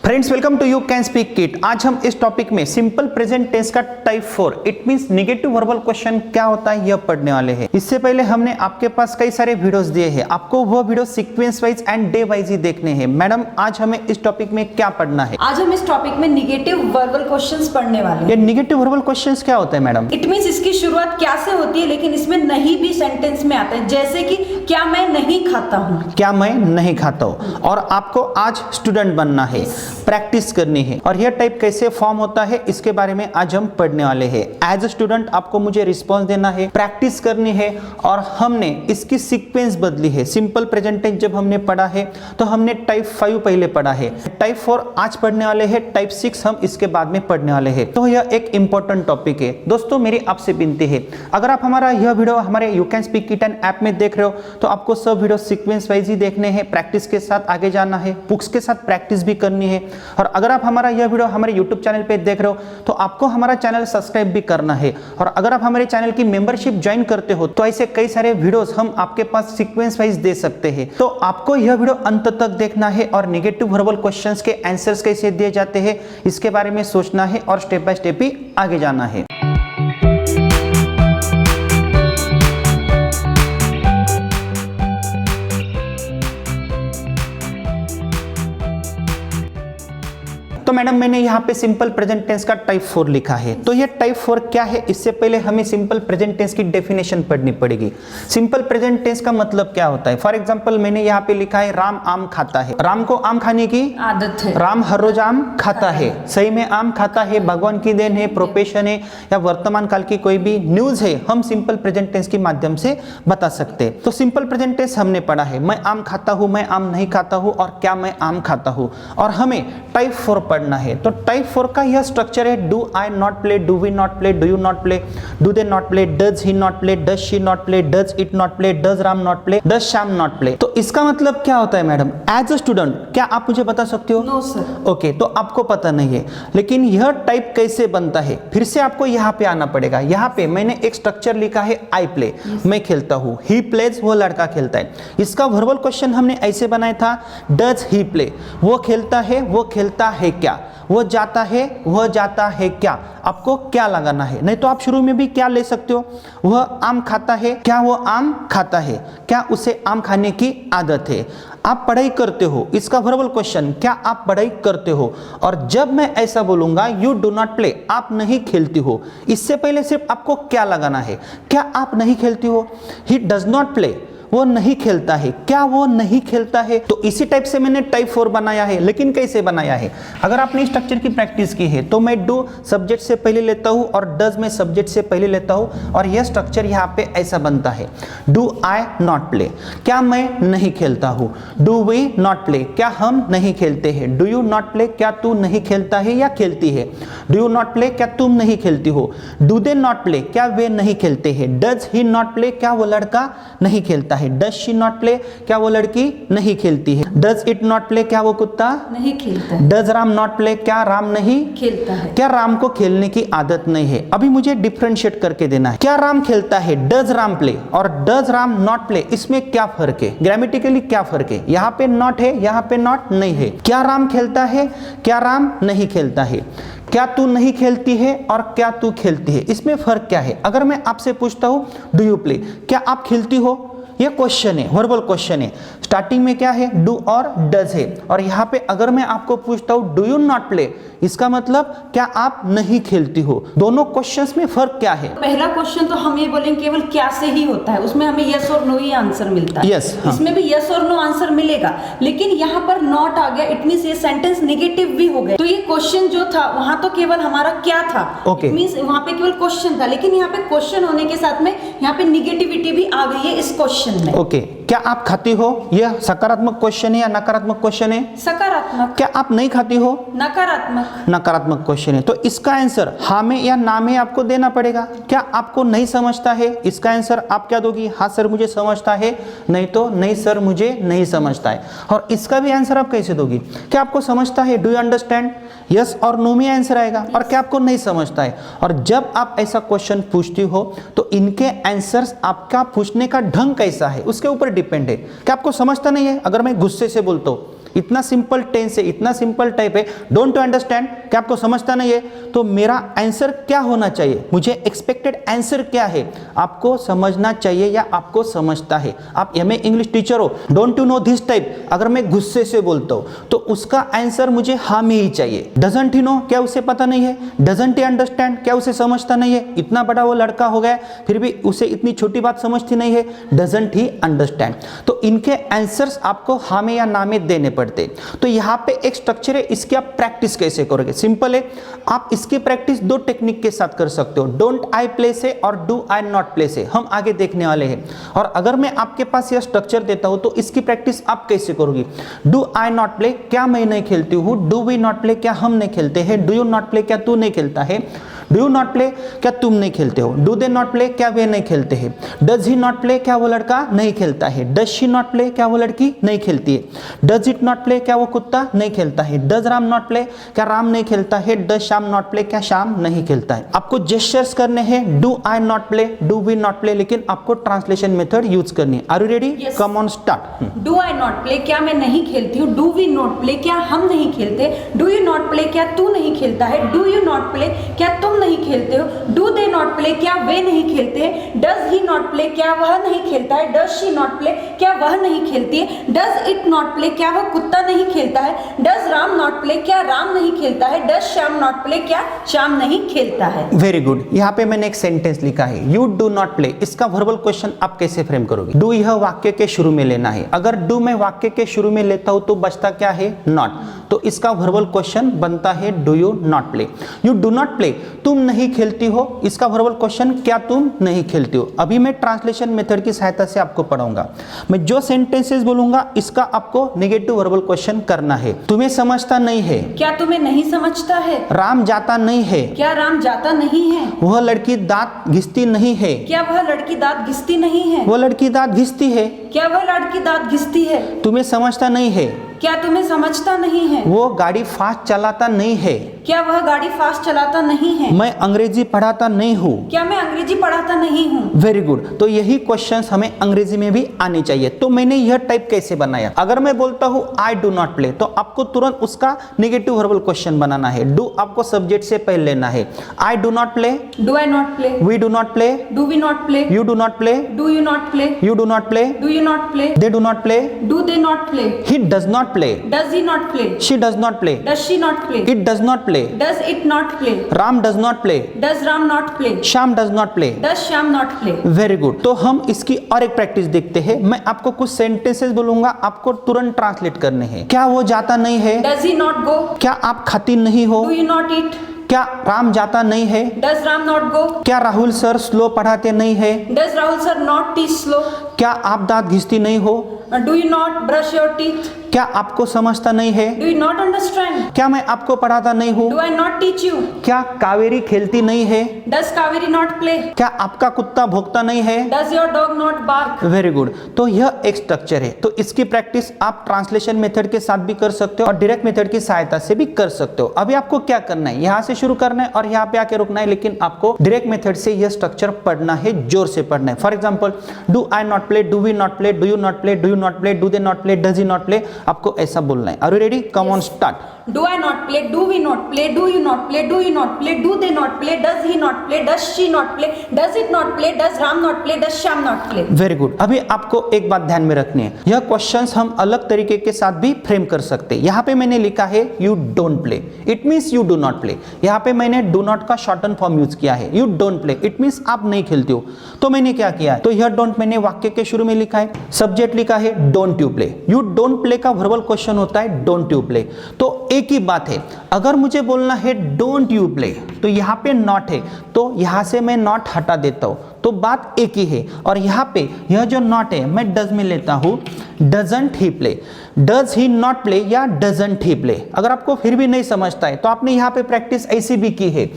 Friends, welcome to you can speak kit. आज हम इस टॉपिक में सिंपल प्रेजेंट टेंस का type 4 it means negative verbal question क्या होता है यह पढ़ने वाले हैं। इससे पहले हमने आपके पास कई सारे वीडियोस दिए हैं, आपको वो video sequence wise and day wise ही देखने हैं। मैडम, आज हमें इस टॉपिक में क्या पढ़ना है? आज हम इस टॉपिक में नेगेटिव वर्बल क्वेश्चंस पढ़ने वाले हैं। ये नेगेटिव वर्बल क्वेश्चंस क्या होता है मैडम? इट मींस इसकी शुरुआत क्या से होती है, लेकिन इसमें नहीं भी सेंटेंस में आता है। जैसे कि क्या मैं नहीं खाता हूँ, क्या मैं नहीं खाता हूँ। और आपको आज स्टूडेंट बनना है, प्रैक्टिस करनी है। और यह टाइप कैसे फॉर्म होता है इसके बारे में आज हम पढ़ने वाले हैं। एज अ स्टूडेंट आपको मुझे रिस्पॉन्स देना है, प्रैक्टिस करनी है। और हमने इसकी सीक्वेंस बदली है। सिंपल प्रेजेंट टेंस जब हमने पढ़ा है तो हमने टाइप 5 पहले पढ़ा है, टाइप 4 आज पढ़ने वाले हैं, टाइप 6 हम इसके बाद में पढ़ने वाले हैं। तो यह एक इंपॉर्टेंट टॉपिक है। दोस्तों, मेरी आपसे विनती है, अगर आप हमारा यह वीडियो हमारे you can speak kit app में देख रहे हो तो आपको सब वीडियो सीक्वेंस वाइज ही देखने हैं, प्रैक्टिस के साथ आगे जाना है, बुक्स के साथ प्रैक्टिस भी करनी है। और अगर आप हमारा यह वीडियो हमारे यूट्यूब चैनल पे देख रहे हो तो आपको हमारा चैनल सब्सक्राइब भी करना है। और अगर आप हमारे चैनल की मेंबरशिप ज्वाइन करते हो तो ऐसे कई सारे वीडियोस हम आपके पास सीक्वेंस वाइज दे सकते हैं। तो आपको यह वीडियो अंत तक देखना है और नेगेटिव वर्बल क्वेश्चंस के आंसर्स कैसे दिए जाते हैं इसके बारे में सोचना है और स्टेप बाय स्टेप ही आगे जाना है। तो मैडम, मैंने यहाँ पे सिंपल प्रेजेंट टेंस का टाइप 4 लिखा है। तो ये टाइप 4 क्या है, इससे पहले हमें सिंपल प्रेजेंट टेंस की डेफिनेशन पढ़नी पड़ेगी। सिंपल प्रेजेंट टेंस का मतलब क्या होता है? फॉर एग्जांपल मैंने यहाँ पे लिखा है राम आम खाता है। राम को आम खाने की आदत है। राम हर रोज आम खाता है। सही में आम खाता है, भगवान की देन है, प्रोफेशन है या वर्तमान काल की कोई भी न्यूज है, हम सिंपल प्रेजेंट टेंस के माध्यम से बता सकते हैं। तो सिंपल प्रेजेंट टेंस हमने पढ़ा है, मैं आम खाता हूँ, मैं आम नहीं खाता हूँ और क्या मैं आम खाता हूँ। और हमें टाइप 4 पढ़ना है। तो टाइप 4 का यह स्ट्रक्चर है, do I not play, do we not play, do you not play, do they not play, does he not play, does she not play, does it not play, does Ram not play, does Shyam not play. तो इसका मतलब क्या होता है madam? As a student क्या आप मुझे बता सकते हो? No sir. ओके, तो आपको पता नहीं है, लेकिन यह टाइप कैसे बनता है फिर से आपको यहाँ पे आना पड़ेगा। यहाँ पे मैंने एक स्ट्रक्चर लिखा है, आई प्ले, मैं खेलता हूँ, ही प्लेज, वो लड़का खेलता है। इसका वर्बल क्वेश्चन हमने ऐसे बनाया था, डज ही प्ले, वो खेलता है, वो खेलता है क्या, वो जाता है, वह जाता है क्या। आपको क्या लगाना है, नहीं तो आप शुरू में भी क्या ले सकते हो, वह आम खाता है, क्या वो आम खाता है, क्या उसे आम खाने की आदत है। आप पढ़ाई करते हो, इसका वर्बल क्वेश्चन, क्या आप पढ़ाई करते हो। और जब मैं ऐसा बोलूंगा यू डू नॉट प्ले, आप नहीं खेलती हो, इससे पहले सिर्फ आपको क्या लगाना है, क्या आप नहीं खेलती हो। ही डज नॉट प्ले, वो नहीं खेलता है, क्या वो नहीं खेलता है। तो इसी टाइप से मैंने टाइप 4 बनाया है। लेकिन कैसे बनाया है? अगर आपने स्ट्रक्चर की प्रैक्टिस की है तो मैं डू सब्जेक्ट से पहले लेता हूं और डज में सब्जेक्ट से पहले लेता हूं और यह स्ट्रक्चर यहाँ पे ऐसा बनता है, डू आई नॉट प्ले, क्या मैं नहीं खेलता हूं, डू वी नॉट प्ले, क्या हम नहीं खेलते हैं, डू यू नॉट प्ले, क्या तू नहीं खेलता है या खेलती है, डू यू नॉट प्ले, क्या तुम नहीं खेलती हो, डू दे नॉट प्ले, क्या वे नहीं खेलते हैं, डज ही नॉट प्ले, क्या वो लड़का नहीं खेलता है, डज शी नॉट प्ले, क्या वो लड़की नहीं खेलती है, डज इट नॉट प्ले, क्या वो कुत्ता नहीं खेलता है, डज राम नॉट प्ले, क्या राम नहीं खेलता है, क्या राम को खेलने की आदत नहीं है। अभी मुझे डिफरेंशिएट करके देना है, क्या राम खेलता है, डज राम प्ले और डज राम नॉट प्ले, इसमें क्या फर्क है, ग्रामेटिकली क्या फर्क है। यहाँ पे नॉट है, यहाँ पे नॉट नहीं है। क्या राम खेलता है, क्या राम नहीं खेलता है, क्या तू नहीं खेलती है और क्या तू खेलती है, इसमें फर्क क्या है। अगर मैं आपसे पूछता हूं डू यू प्ले, क्या आप खेलती हो, ये क्वेश्चन है, वर्बल क्वेश्चन है। स्टार्टिंग में क्या है, डू और डज है। और यहाँ पे अगर मैं आपको पूछता हूँ डू यू नॉट प्ले, इसका मतलब क्या आप नहीं खेलती हो। दोनों क्वेश्चंस में फर्क क्या है? पहला क्वेश्चन तो हम ये बोलेंगे केवल क्या से ही होता है, उसमें हमें यस और नो ही आंसर मिलता है। Yes, हाँ। इसमें भी यस और नो आंसर मिलेगा, लेकिन यहाँ पर नॉट आ गया, इट मींस ये सेंटेंस नेगेटिव भी हो गया। तो ये क्वेश्चन जो था वहां तो केवल हमारा क्या था, Okay. इट मींस वहां पे केवल क्वेश्चन था, लेकिन यहाँ पे क्वेश्चन होने के साथ में यहाँ पे निगेटिविटी भी आ गई है इस क्वेश्चन में। ओके, क्या आप खाती हो, यह सकारात्मक क्वेश्चन है या नकारात्मक क्वेश्चन है? सकारात्मक। क्या आप नहीं खाती हो, नकारात्मक। नकारात्मक क्वेश्चन है। तो इसका आंसर हाँ में या ना में आपको देना पड़ेगा। क्या आपको नहीं समझता है, इसका आंसर आप क्या दोगी, हाँ सर मुझे समझता है, नहीं तो नहीं सर मुझे नहीं समझता है। और इसका भी आंसर आप कैसे दोगी, क्या आपको समझता है, डू यू अंडरस्टैंड, यस और नो में आंसर आएगा। और क्या आपको नहीं समझता है। और जब आप ऐसा क्वेश्चन पूछती हो तो इनके आंसर्स, आपका पूछने का ढंग कैसा है उसके ऊपर डिपेंड है। क्या आपको समझता नहीं है, अगर मैं गुस्से से बोलता हूँ इतना सिंपल टेंस है, इतना सिंपल टाइप है, डोंट यू अंडरस्टैंड? क्या आपको समझता नहीं है? तो मेरा आंसर क्या होना चाहिए, मुझे एक्सपेक्टेड आंसर क्या है, आपको समझना चाहिए या आपको समझता है? आप एमए इंग्लिश टीचर हो, don't you know this type? अगर मैं गुस्से से बोलता हूं तो उसका आंसर मुझे हाँ में ही चाहिए। डजंट ही नो, क्या उसे पता नहीं है? डजंट ही अंडरस्टैंड, क्या उसे समझता नहीं है? इतना बड़ा वो लड़का हो गया फिर भी उसे इतनी छोटी बात समझती नहीं है, डजंट ही अंडरस्टैंड। तो इनके आंसर्स आपको हाँ में या ना में देने पड़ते। तो यहाँ पे एक स्ट्रक्चर है, इसकी आप प्रैक्टिस कैसे करोगे? सिंपल है, आप इसकी प्रैक्टिस दो टेक्निक के साथ कर सकते हो, डोंट आई प्ले से और डू आई नॉट प्ले से, हम आगे देखने वाले हैं। और अगर मैं आपके पास यह स्ट्रक्चर देता हूं तो इसकी प्रैक्टिस आप कैसे करोगी? डू आई नॉट प्ले, क्या मैं नहीं खेलती हूँ? डू वी नॉट प्ले, क्या हम नहीं खेलते हैं? डू यू नॉट प्ले, क्या तू नहीं खेलता है? डू यू नॉट प्ले, क्या तुम नहीं खेलते हो? डू दे नॉट प्ले, क्या वे नहीं खेलते हैं? डज ही नॉट प्ले, क्या वो लड़का नहीं खेलता है? डज शी नॉट प्ले, क्या वो लड़की नहीं खेलती है? डज इट नॉट प्ले, क्या वो कुत्ता नहीं खेलता है? डज राम नॉट प्ले, क्या राम नहीं खेलता है? डज श्याम नॉट प्ले, क्या श्याम नहीं खेलता है? आपको जेस्चर्स करने हैं, do I not play, do we not play, लेकिन आपको ट्रांसलेशन मेथड यूज करनी है। Are you ready? Come on start. Do I not play, क्या मैं नहीं खेलती हूँ? डू वी नॉट प्ले, क्या हम नहीं खेलते? डू यू नॉट प्ले, क्या तू नहीं खेलता है? डू यू नॉट प्ले, क्या तुम नहीं खेलते हो? डू दे नॉट प्ले, क्या वे नहीं खेलते हैं? डज ही नॉट प्ले, क्या वह नहीं खेलता है? डज शी नॉट प्ले, क्या वह नहीं खेलती है? डज इट नॉट प्ले, क्या वह कुत्ता नहीं खेलता है? डज राम नॉट प्ले, क्या राम नहीं खेलता है? डज श्याम नॉट प्ले, क्या श्याम नहीं खेलता है? Very good. यहाँ पे मैंने एक सेंटेंस लिखा है, यू डू नॉट प्ले, इसका वर्बल क्वेश्चन आप कैसे फ्रेम करोगे? डू यह वाक्य के शुरू में लेना है, अगर डू मैं वाक्य के शुरू में लेता हूं तो बचता क्या है? नॉट। तो इसका वर्बल क्वेश्चन बनता है do you not play. You do not play, तुम नहीं खेलती हो, इसका वर्बल क्वेश्चन क्या तुम नहीं खेलती हो? अभी मैं ट्रांसलेशन मेथड की सहायता से आपको पढ़ाऊंगा। मैं जो सेंटेंसेस बोलूंगा इसका आपको नेगेटिव वर्बल क्वेश्चन करना है। तुम्हें समझता नहीं है, क्या तुम्हें नहीं समझता है? राम जाता नहीं है, क्या राम जाता नहीं है? वह लड़की दांत घिसती नहीं है, क्या वह लड़की दांत घिसती नहीं है? वो लड़की दांत घिसती है। क्या वह लड़की दांत घिसती है? तुम्हें समझता नहीं है, क्या तुम्हें समझता नहीं है? वो गाड़ी फास्ट चलाता नहीं है, क्या वह गाड़ी फास्ट चलाता नहीं है? मैं अंग्रेजी पढ़ाता नहीं हूँ। क्या मैं अंग्रेजी पढ़ाता नहीं हूँ? Very good. तो यही क्वेश्चंस हमें अंग्रेजी में भी आने चाहिए। तो मैंने यह टाइप कैसे बनाया? अगर मैं बोलता हूँ आई डू नॉट प्ले, तो आपको तुरंत उसका नेगेटिव वर्बल क्वेश्चन बनाना है। डू आपको सब्जेक्ट से पहले लेना है। I do not play, do I not play, we do not play, do we not play, you do not play, do you not play, you do not play, do you not play, they do not play, do they not play, he does not play, does he not play, she does not play, does she not play, it does not play, does it not play, Ram does not play, does Ram not play, Shyam does not play. Does Shyam not play. Very good. तो हम इसकी और एक practice देखते हैं। मैं आपको कुछ सेंटेंसेस बोलूंगा, आपको तुरंत ट्रांसलेट करने हैं। क्या वो जाता नहीं है? Does he not go? क्या आप खाती नहीं हो? Do you not eat? क्या राम जाता नहीं है? Does Ram not go? क्या राहुल सर स्लो पढ़ाते नहीं है? Does Rahul sir not teach slow? क्या आप दांत घिसती नहीं हो? Do you not brush your teeth? क्या आपको समझता नहीं है? Do you not understand? क्या मैं आपको पढ़ाता नहीं हूँ? Do I not teach you? क्या कावेरी खेलती नहीं है? Does Kaveri not play? क्या आपका कुत्ता भौंकता नहीं है? Does your dog not bark? Very good. तो यह एक स्ट्रक्चर है। तो इसकी प्रैक्टिस आप ट्रांसलेशन मेथड के साथ भी कर सकते हो और डायरेक्ट मेथड की सहायता से भी कर सकते हो। अभी आपको क्या करना है, यहाँ से शुरू करना है और यहाँ पे आके रुकना है, लेकिन आपको डायरेक्ट मेथड से यह स्ट्रक्चर पढ़ना है, जोर से पढ़ना है। For example, do I not play, do we not play, do you not play, do you not play, do they not play, does he not play, आपको ऐसा बोलना है। Are you ready? Come on start. Do I not play? Do we not play? Do you not play? Do you not play? Do they not play? Does he not play? Does she not play? Does it not play? Does Ram not play? Does Shyam not play? Very good. अभी आपको एक बात ध्यान में रखनी है, यह questions हम अलग तरीके के साथ भी फ्रेम कर सकते हैं। यहाँ पे मैंने लिखा है you don't play, it means you do not play. यहाँ पे मैंने डू नॉट का शॉर्टन फॉर्म यूज किया है, you don't play, it means आप नहीं खेलते हो। तो मैंने क्या किया है, तो यह डोंट मैंने वाक्य के शुरू में लिखा है, सब्जेक्ट लिखा है don't you play. You don't play का वर्बल क्वेश्चन होता है डोंट यू प्ले। तो एक ही बात है, अगर मुझे बोलना है डोंट यू प्ले, तो यहाँ पे नॉट है, तो यहाँ से मैं नॉट हटा देता हूँ, तो बात एक ही है। और यहाँ पे यह जो नॉट है मैं डज में लेता हूँ, doesn't he play, does he not play या डजंट ही प्ले। अगर आपको फिर भी नहीं समझता है तो आपने यहाँ पे प्रैक्टिस ऐसी भी की है,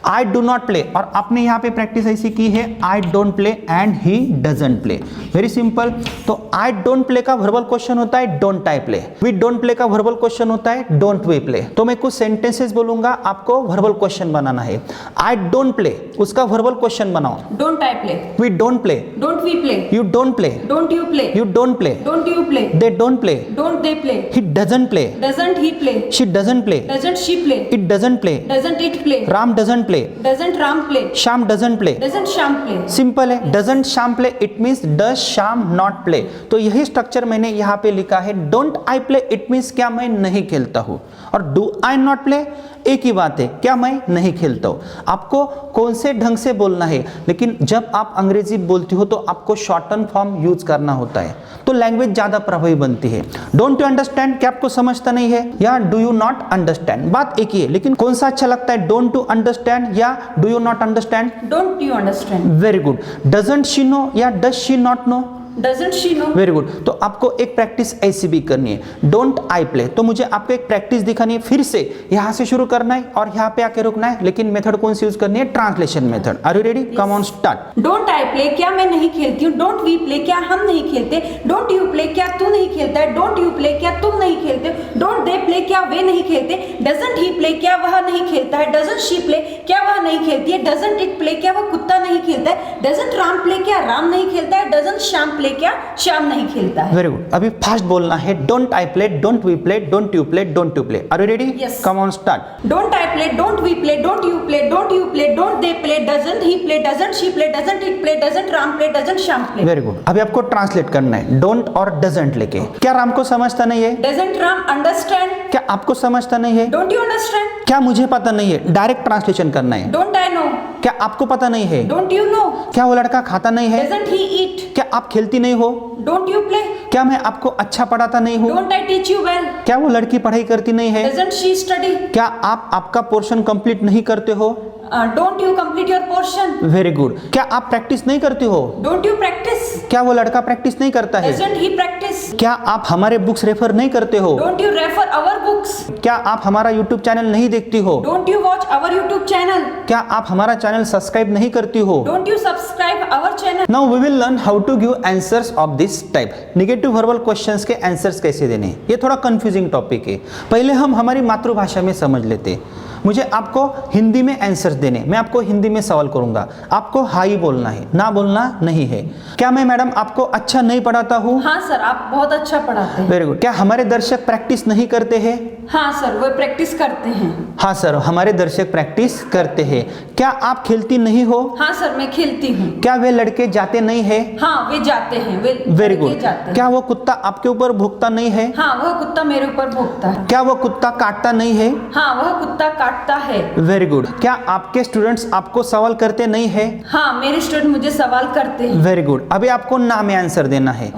आई डू नॉट प्ले, और आपने यहाँ पे प्रैक्टिस ऐसी की है, I don't play and he doesn't play. Very simple. तो आई डोंट प्ले का वर्बल क्वेश्चन होता है don't I play, we don't play का वर्बल क्वेश्चन होता है डोंट वी प्ले। तो मैं कुछ सेंटेंसेस बोलूंगा, आपको वर्बल क्वेश्चन बनाना है। आई डोंट प्ले, उसका वर्बल क्वेश्चन बनाओ। Don't I play, we don't play, don't we play, you don't play, don't you play, you don't play, don't you play, they don't play, don't they play, he doesn't play, doesn't he play, she doesn't play, doesn't she play, it doesn't play, doesn't it play, Ram doesn't play, doesn't Ram play, Shyam doesn't play. Doesn't Shyam play. Simple है, doesn't Shyam play, it means does Shyam not play. तो यही structure मैंने यहाँ पे लिखा है। Don't I play, it means क्या मैं नहीं खेलता हूँ, और डू आई नॉट प्ले एक ही बात है, क्या मैं नहीं खेलता हूँ। आपको कौन से ढंग से बोलना है, लेकिन जब आप अंग्रेजी बोलते हो तो आपको शॉर्टन फॉर्म यूज करना होता है, तो लैंग्वेज ज्यादा प्रभावी बनती है। डोंट यू अंडरस्टैंड, क्या आपको समझता नहीं है, या डू यू नॉट अंडरस्टैंड, बात एक ही है, लेकिन कौन सा अच्छा लगता है, डोंट टू अंडरस्टैंड या do you not understand? Don't you understand. Very good. Doesn't she know या does she not know? Doesn't she know. Very good. तो आपको एक प्रैक्टिस ऐसी भी करनी है, डोंट आई प्ले। तो मुझे आपको एक प्रैक्टिस दिखानी है, फिर से यहाँ से शुरू करना है और यहाँ पे आके रुकना है, लेकिन मेथड कौन सी यूज करनी है, translation method. Are you ready? Come on start. Don't I play, क्या मैं नहीं खेलती हूँ। डोंट वी प्ले, क्या हम नहीं खेलते। डोंट यू प्ले, क्या तू नहीं खेलता है। डोंट यू प्ले, क्या तुम नहीं खेलते। डोंट दे प्ले, क्या वे नहीं खेलते। डजंट ही प्ले, क्या वह नहीं खेलता है। डजंट शी प्ले, क्या वह नहीं खेलती है। डजंट इट प्ले, क्या वह कुत्ता नहीं खेलता है। डजंट राम प्ले, क्या राम नहीं खेलता है। डजंट श्याम प्ले, क्या श्याम नहीं खेलता है। Very good. अभी फास्ट बोलना है, don't I play, don't we play, don't you play, don't you play. Are you ready? Yes. Come on start. Don't I play, don't we play, don't you play, don't you play, don't they play, doesn't he play, doesn't she play, doesn't it play, doesn't Ram play, doesn't Shyam play. Very good. अभी आपको translate करना है, don't और doesn't लेके। क्या राम को समझता नहीं है? Doesn't Ram understand. क्या आपको समझता नहीं है? Don't you understand. क्या मुझे पता नहीं है? डायरेक्ट ट्रांसलेशन करना है। Don't I know. क्या आपको पता नहीं है? Don't you know. क्या वो लड़का खाता नहीं है? डजंट ही ईट। क्या आप खेलती नहीं हो? Don't you play. क्या मैं आपको अच्छा पढ़ाता नहीं हूँ? Don't I teach you well. क्या वो लड़की पढ़ाई करती नहीं है? Doesn't she study. क्या आप आपका पोर्शन कंप्लीट नहीं करते हो? Don't you complete your portion. Very good. क्या आप प्रैक्टिस नहीं करते हो? Don't you practice. क्या वो लड़का प्रैक्टिस नहीं करता है? Doesn't he practice. क्या आप हमारे बुक्स रेफर नहीं करते हो? Don't you refer our books. क्या आप हमारा यूट्यूब चैनल नहीं देखती हो? Don't you watch our YouTube channel. क्या आप हमारा चैनल सब्सक्राइब नहीं करती हो? Don't you subscribe our channel. Now we will learn how to give answers of this type. Negative verbal questions के आंसर्स कैसे देने, ये थोड़ा कंफ्यूजिंग टॉपिक है। पहले हम हमारी मातृभाषा में समझ लेते। मुझे आपको हिंदी में आंसर्स देने, मैं आपको हिंदी में सवाल करूंगा, आपको हाई बोलना है, ना बोलना नहीं है। क्या मैं मैडम आपको अच्छा नहीं पढ़ाता हूँ? हाँ सर, आप बहुत अच्छा पढ़ाते हैं। Very good. क्या हमारे दर्शक प्रैक्टिस नहीं करते हैं? हाँ सर, वो प्रैक्टिस करते हैं। हाँ सर, हमारे दर्शक प्रैक्टिस करते हैं। क्या आप खेलती नहीं हो? हाँ सर, मैं खेलती हूँ। क्या वे लड़के जाते नहीं है? हाँ, वे जाते हैं। वे वेरी लड़के गुड। जाते हैं। क्या वो कुत्ता आपके ऊपर भौंकता नहीं है? हाँ, वह कुत्ता मेरे ऊपर भौंकता है। क्या वो कुत्ता काटता नहीं है? हाँ, वह कुत्ता काटता है। Very good. क्या आपके स्टूडेंट्स आपको सवाल करते नहीं है? हाँ, मेरे स्टूडेंट मुझे सवाल करते हैं। Very good. अभी आपको ना में आंसर देना है।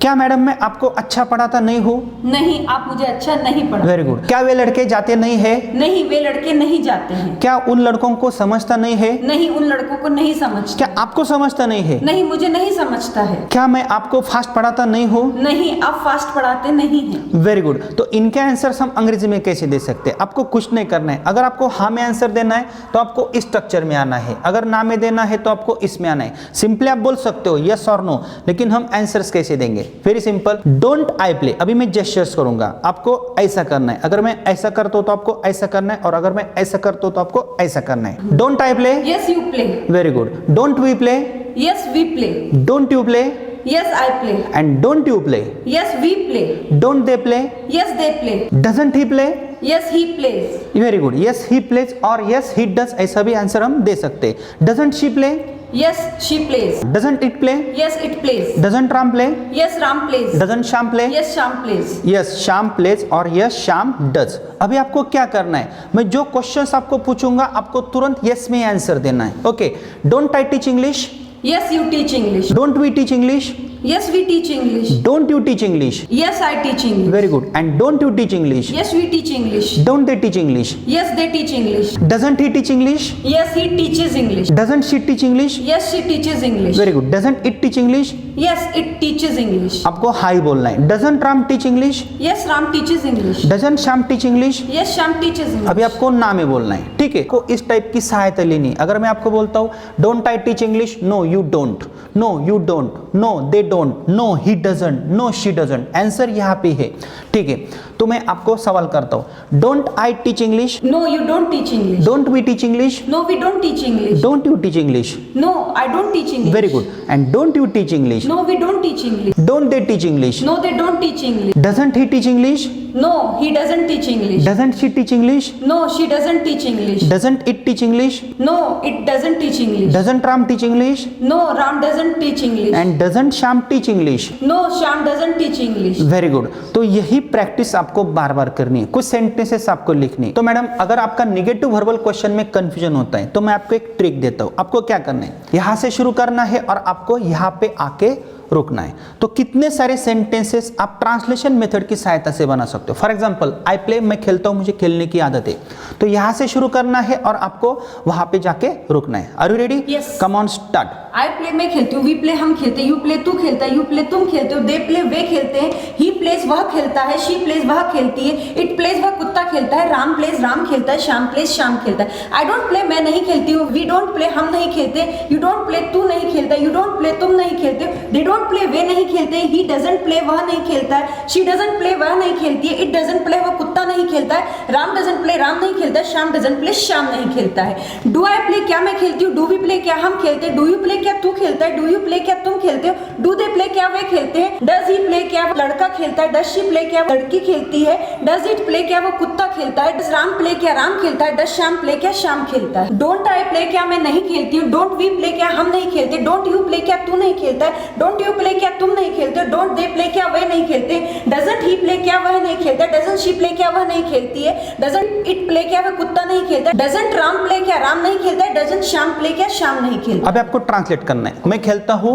क्या मैडम मैं आपको अच्छा पढ़ाता नहीं हूँ? नहीं, आप मुझे अच्छा नहीं पढ़ाते। Very good. क्या वे लड़के जाते नहीं है? नहीं, वे लड़के नहीं जाते हैं। क्या उन लड़कों को समझता नहीं है? नहीं, उन लड़कों को नहीं समझता। क्या आपको समझता नहीं है? नहीं, मुझे नहीं समझता है। क्या मैं आपको फास्ट पढ़ाता नहीं हूँ? नहीं, आप फास्ट पढ़ाते नहीं हैं। Very good. तो इनके आंसर्स हम अंग्रेजी में कैसे दे सकते हैं? आपको कुछ नहीं करना है। अगर आपको हाँ में आंसर देना है तो आपको इस स्ट्रक्चर में आना है, अगर ना में देना है तो आपको इसमें आना है। सिंपली आप बोल सकते हो यस और नो, लेकिन हम आंसर्स कैसे देंगे? Very simple. Don't I play, अभी मैं जेस्चर्स करूंगा, आपको ऐसा करना है। अगर मैं ऐसा करता हूं तो आपको ऐसा करना है, और अगर मैं ऐसा करता हूं तो आपको ऐसा करना है। Don't I play. Yes you play. Very good. Don't we play. Yes we play. Don't you play. Yes I play. And don't you play. Yes we play. Don't they play. Yes they play. Doesn't he play. Yes he plays. Very good. Yes he plays और yes he does, ऐसा भी answer हम दे सकते हैं। Doesn't she play. Yes she plays. Doesn't it play. Yes it plays. Doesn't Ram play. Yes Ram plays. Doesn't Shyam play. Yes Shyam plays. Yes Shyam plays और yes Shyam does. अभी आपको क्या करना है, मैं जो क्वेश्चंस आपको पूछूंगा आपको तुरंत यस में आंसर देना है। Okay. Don't I teach English. Yes you teach English. Don't we teach English. Yes, we teach English. Don't you teach English? Yes, I teach English. Very good. And don't you teach English? Yes, we teach English. Don't they teach English? Yes, they teach English. Doesn't he teach English? Yes, he teaches English. Doesn't she teach English? Yes, she teaches English. Very good. Doesn't it teach English? Yes, it teaches English. आपको high बोलना है. Doesn't Ram teach English? Yes, Ram teaches English. Doesn't Sham teach English? Yes, Sham teaches English. अभी आपको नाम में बोलना है, ठीक है. को इस टाइप की सहायता लेनी. अगर मैं आपको बोलता हूँ don't I teach English, no you don't, no you don't, no they don't, no he doesn't, no she doesn't, answer यहाँ पे है, ठीक है. तो मैं आपको सवाल करता हूँ don't I teach English, No, you don't teach English. Don't we teach English, No, we don't teach English. Don't you teach English. No, I don't teach English. Very good. And don't you teach English, No, we don't teach English. Don't they teach English, No, they don't teach English. Doesn't he teach English, No, he doesn't teach English. Doesn't she teach English, No, she doesn't teach English. Doesn't it teach English, No, it doesn't teach English. Doesn't Ram teach English, No, Ram doesn't teach English. And doesn't Shyam teach English. No, Sham doesn't teach English. Very good. तो यही practice आपको बार बार करनी है. कुछ sentences आपको लिखनी. तो madam अगर आपका निगेटिव वर्बल क्वेश्चन में कंफ्यूजन होता है तो मैं आपको एक ट्रिक देता हूं. आपको क्या करना है, यहां से शुरू करना है और आपको यहां पे आके रुकना है. तो कितने सारे सेंटेंसेस आप ट्रांसलेशन मेथड की सहायता से बना सकते हो. फॉर एग्जांपल आई प्ले, मैं खेलता हूं, मुझे खेलने की आदत है. तो यहां से शुरू करना है और आपको वहां पे जाके रुकना है. Are you ready? Yes. Come on start. I play, मैं खेलती हूँ. वी प्ले, हम खेलते हैं. यू प्ले, तू खेलता है. यू प्ले, तुम खेलते हो. दे प्ले, वे खेलते हैं. ही प्लेस, वह खेलता है. शी प्लेस, वह खेलती है. इट प्लेस, वह कुत्ता खेलता है. राम प्लेस, राम खेलता है. श्याम प्लेस, श्याम खेलता है. आई डोंट प्ले, मैं नहीं खेलती हूँ. वी डोंट प्ले, हम नहीं खेलते. यू डोंट प्ले, तू नहीं खेलता. यू डोंट प्ले, तुम नहीं खेलते हो. दे डोंट प्ले, वे नहीं खेलते. ही डजंट प्ले, वह नहीं खेलता है. शी डजंट प्ले, वह नहीं खेलती है. इट डजंट प्ले, वह कुत्ता नहीं खेलता है. राम डजंट प्ले, राम नहीं खेलता है. श्याम डजंट प्ले, श्याम नहीं खेलता है. डू आई प्ले, क्या मैं खेलती हूँ. डू वी प्ले, क्या हम खेलते हैं. डू यू प्ले, क्या तू खेलता है. डू यू प्ले, क्या तुम खेलते हो. डू दे प्ले, क्या वे खेलते हैं. डज ही प्ले, क्या वो लड़का खेलता है. डज शी प्ले, क्या वो लड़की खेलती है. डज इट प्ले, क्या वो कुत्ता खेलता है. डज राम प्ले, क्या राम खेलता है. डज श्याम प्ले, क्या श्याम खेलता है. डोंट आई प्ले, क्या मैं नहीं खेलती हूँ. डोंट वी प्ले, क्या हम नहीं खेलते. डोंट यू प्ले, क्या तू नहीं खेलता है. डोंट यू प्ले, क्या तुम नहीं खेलते. डोंट दे प्ले, क्या वे नहीं खेलते. डजंट ही प्ले, क्या वह नहीं खेलता. डजंट शी प्ले, क्या वह नहीं खेलती है. डजंट इट प्ले, क्या वह कुत्ता नहीं खेलता. डजंट राम प्ले, क्या राम नहीं खेलता है. डजंट श्याम प्ले, क्या श्याम नहीं खेलता. अब आपको ट्रांसलेट करना है. मैं खेलता हूँ,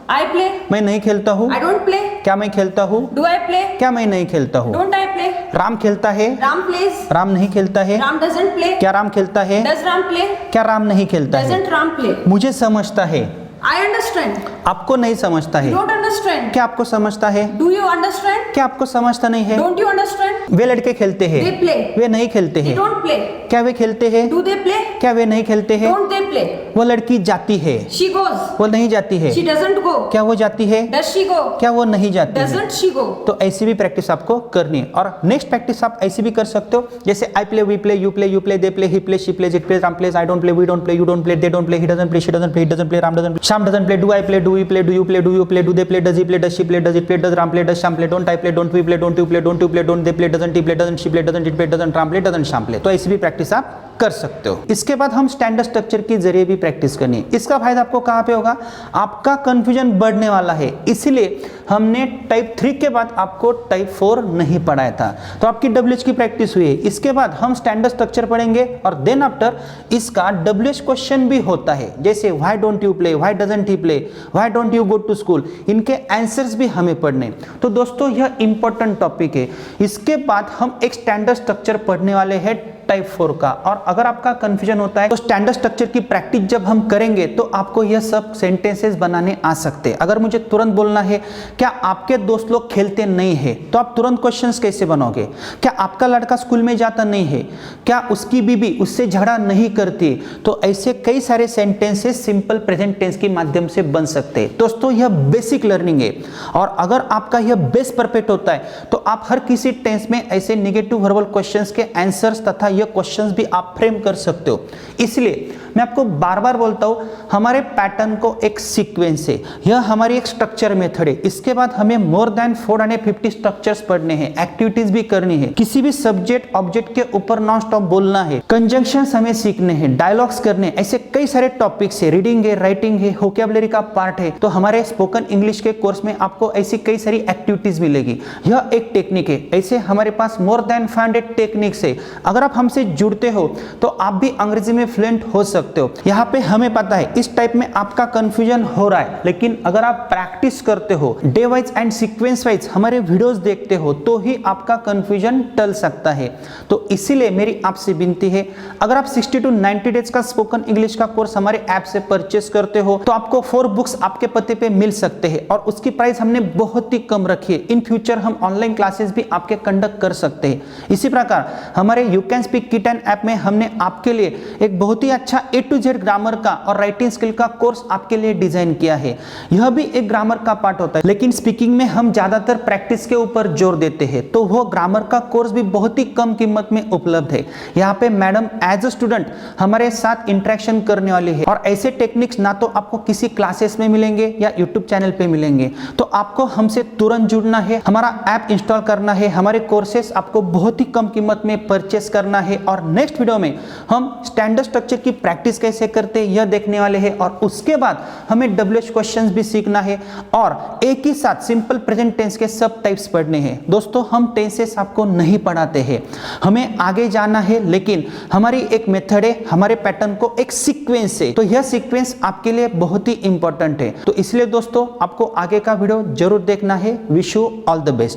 आई प्ले, मैं नहीं खेलता हूँ. आई डोंट प्ले. क्या मैं खेलता हूँ. डू आई प्ले, क्या मैं नहीं खेलता हूँ. Don't I play. राम खेलता है. राम प्लेस, राम नहीं खेलता है. Ram doesn't play. क्या राम खेलता है. डज राम प्ले, क्या राम नहीं खेलता है. Doesn't Ram play. मुझे समझता है. I understand. आपको नहीं समझता है. Don't understand. क्या आपको समझता है. Do you understand. क्या आपको समझता नहीं है. Don't you understand. वे लड़के खेलते हैं. दे प्ले, वे नहीं खेलते दे हैं. Don't play. क्या वे खेलते हैं. डू दे प्ले, क्या वे नहीं खेलते हैं. Don't they play. वो लड़की जाती है. शी गोज, वो नहीं जाती है. She doesn't go. क्या वो जाती है. डज शी गो, क्या वो नहीं जाती है. Doesn't she go. तो ऐसी भी प्रैक्टिस आपको करनी है. और नेक्स्ट प्रैक्टिस आप ऐसी भी कर सकते हो, जैसे I play, we play, you play, you play, they play, he play, she plays, it plays, Ram plays, I don't play, we don't play, you don't play, they don't play, he doesn't play, she doesn't play, it doesn't play, Ram doesn't play, Shyam doesn't play, do I play, do we play, do you play, do you play, do they play, does he play, does she play, does it play, does Ram play, does Shyam play, don't I play, don't we play, don't you play, don't you play, don't they play, doesn't he play, doesn't she play, doesn't it play, doesn't Ram play, doesn't Shyam play. तो ऐसी भी practice आप कर सकते हो. इसके बाद हम स्टैंडर्ड स्ट्रक्चर के जरिए भी प्रैक्टिस करनी है. इसका फायदा आपको कहां पे होगा, आपका कंफ्यूजन बढ़ने वाला है. इसलिए हमने टाइप 3 के बाद आपको टाइप 4 नहीं पढ़ाया था. तो आपकी WH की प्रैक्टिस हुई है. इसके बाद हम स्टैंडर्ड स्ट्रक्चर पढ़ेंगे और देन आफ्टर इसका WH क्वेश्चन भी होता है, जैसे why don't you play, why doesn't he play, why don't you go to school. इनके आंसर्स भी हमें पढ़ने. तो दोस्तों यह इंपॉर्टेंट टॉपिक है. इसके बाद हम एक स्टैंडर्ड स्ट्रक्चर पढ़ने वाले हैं टाइप 4 का. और अगर आपका कंफ्यूजन होता है तो स्टैंडर्ड स्ट्रक्चर की प्रैक्टिस जब हम करेंगे तो आपको यह सब सेंटेंसेस बनाने आ सकते हैं. अगर मुझे तुरंत बोलना है क्या आपके दोस्त लोग खेलते नहीं है, तो आप तुरंत क्वेश्चंस कैसे बनाओगे. क्या आपका लड़का स्कूल में जाता नहीं है, क्या उसकी बीबी उससे झगड़ा नहीं करती. तो ऐसे कई सारे सेंटेंसेस सिंपल प्रेजेंट टेंस के माध्यम से बन सकते हैं. दोस्तों यह बेसिक लर्निंग है और अगर आपका यह बेस परफेक्ट होता है तो आप हर किसी टेंस में ऐसे नेगेटिव वर्बल क्वेश्चंस के आंसर्स तथा यह क्वेश्चंस भी आप फ्रेम कर सकते हो. इसलिए मैं आपको बार बार बोलता हूं हमारे पैटर्न को एक सीक्वेंस है, यह हमारी एक स्ट्रक्चर मेथड है. इसके बाद हमें मोर देन 450 स्ट्रक्चर्स पढ़ने हैं, एक्टिविटीज भी करनी है. किसी भी सब्जेक्ट ऑब्जेक्ट के ऊपर नॉन स्टॉप बोलना है, कंजंक्शंस हमें सीखने हैं, डायलॉग्स करने, ऐसे कई सारे टॉपिक्स है. रीडिंग है, राइटिंग है, वोकैबुलरी का पार्ट है. तो हमारे स्पोकन इंग्लिश के कोर्स में आपको ऐसी कई सारी एक्टिविटीज मिलेगी. यह एक टेक्निक है. ऐसे हमारे पास मोर देन 500 टेक्निक्स है. अगर आप हमसे जुड़ते हो तो आप भी अंग्रेजी में फ्लुएंट हो सकते हो। यहाँ पे हमें पता है इस टाइप में आपका कंफ्यूजन हो रहा है, लेकिन अगर आप प्रैक्टिस करते हो, day wise and sequence wise हमारे वीडियोस देखते हो, तो ही आपका कंफ्यूजन टल सकता है। तो इसीलिए मेरी आपसे विनती है, अगर आप 60 to 90 डेज का स्पोकन इंग्लिश का कोर्स हमारे ऐप से परचेस करते हो तो आपको 4 बुक्स आपके पते पे मिल सकते हैं, और उसकी प्राइस हमने बहुत ही कम रखी है। इन फ्यूचर हम ऑनलाइन क्लासेस भी आपके कंडक्ट कर सकते हैं। इसी प्रकार हमारे यू कैन स्पीक की10 ऐप में हमने आपके लिए एक बहुत ही अच्छा A to Z ग्रामर का और राइटिंग स्किल का कोर्स आपके लिए डिजाइन किया है। यह भी एक ग्रामर का पार्ट होता है, लेकिन स्पीकिंग में हम ज्यादातर प्रैक्टिस के ऊपर जोर देते हैं, तो वो ग्रामर का कोर्स भी बहुत ही कम कीमत में उपलब्ध है। यहाँ पे मैडम एज अ स्टूडेंट हमारे साथ इंटरेक्शन करने वाली है, और ऐसे टेक्निक्स ना तो आपको किसी क्लासेस में मिलेंगे या यूट्यूब चैनल पे मिलेंगे। तो आपको हमसे तुरंत जुड़ना है, हमारा ऐप इंस्टॉल करना है, हमारे कोर्सेस आपको बहुत ही कम कीमत में परचेस करना है, और नेक्स्ट वीडियो में हम स्टैंडर्ड स्ट्रक्चर की प्रैक्टिस कैसे करते हैं यह देखने वाले हैं, और उसके बाद हमें WH क्वेश्चंस भी सीखना है, और एक ही साथ सिंपल प्रेजेंट टेंस के सब टाइप्स पढ़ने हैं। दोस्तों, हम टेंसेस आपको नहीं पढ़ाते हैं, हमें आगे जाना है, लेकिन हमारी एक मेथड है, हमारे पैटर्न को एक सीक्वेंस है, तो यह सीक्वेंस आपके लिए बहुत ही इंपॉर्टेंट है। तो इसलिए दोस्तों, आपको आगे का वीडियो जरूर देखना है। Wish you all the best.